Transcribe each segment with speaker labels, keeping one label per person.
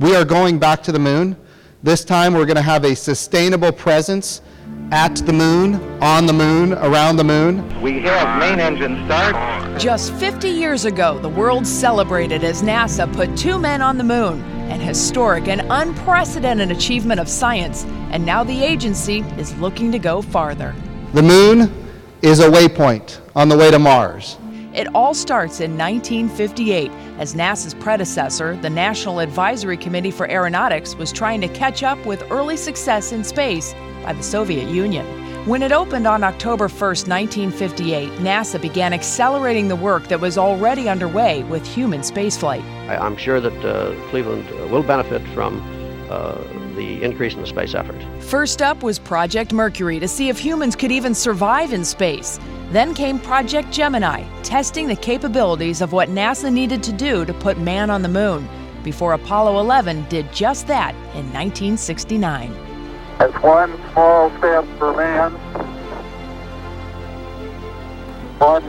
Speaker 1: We are going back to the moon. This time we're going to have a sustainable presence at the moon, on the moon, around the moon.
Speaker 2: We have main engine start.
Speaker 3: Just 50 years ago, the world celebrated as NASA put 2 men on the moon, an historic and unprecedented achievement of science, and now the agency is looking to go farther.
Speaker 1: The moon is a waypoint on the way to Mars.
Speaker 3: It all starts in 1958 as NASA's predecessor, the National Advisory Committee for Aeronautics, was trying to catch up with early success in space by the Soviet Union. When it opened on October 1, 1958, NASA began accelerating the work that was already underway with human spaceflight.
Speaker 4: I'm sure that Cleveland will benefit from the increase in the space effort.
Speaker 3: First up was Project Mercury to see if humans could even survive in space. Then came Project Gemini, testing the capabilities of what NASA needed to do to put man on the moon, before Apollo 11 did just that in 1969.
Speaker 2: That's one small step for man, one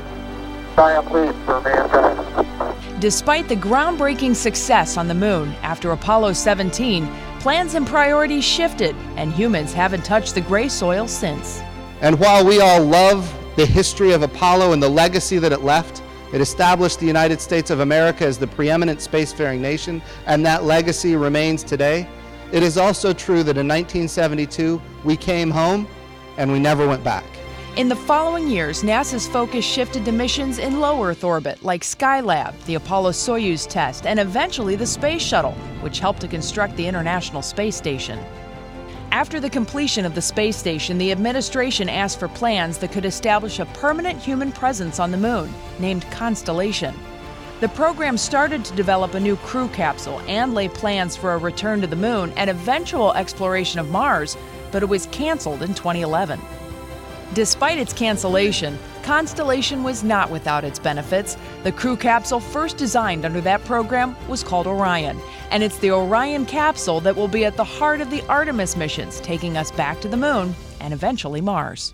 Speaker 2: giant leap for mankind.
Speaker 3: Despite the groundbreaking success on the moon after Apollo 17, plans and priorities shifted, and humans haven't touched the gray soil since.
Speaker 1: And while we all love the history of Apollo and the legacy that it left, it established the United States of America as the preeminent spacefaring nation, and that legacy remains today. It is also true that in 1972, we came home and we never went back.
Speaker 3: In the following years, NASA's focus shifted to missions in low Earth orbit like Skylab, the Apollo-Soyuz test, and eventually the Space Shuttle, which helped to construct the International Space Station. After the completion of the space station, the administration asked for plans that could establish a permanent human presence on the moon, named Constellation. The program started to develop a new crew capsule and lay plans for a return to the moon and eventual exploration of Mars, but it was canceled in 2011. Despite its cancellation, Constellation was not without its benefits. The crew capsule first designed under that program was called Orion, and it's the Orion capsule that will be at the heart of the Artemis missions, taking us back to the moon and eventually Mars.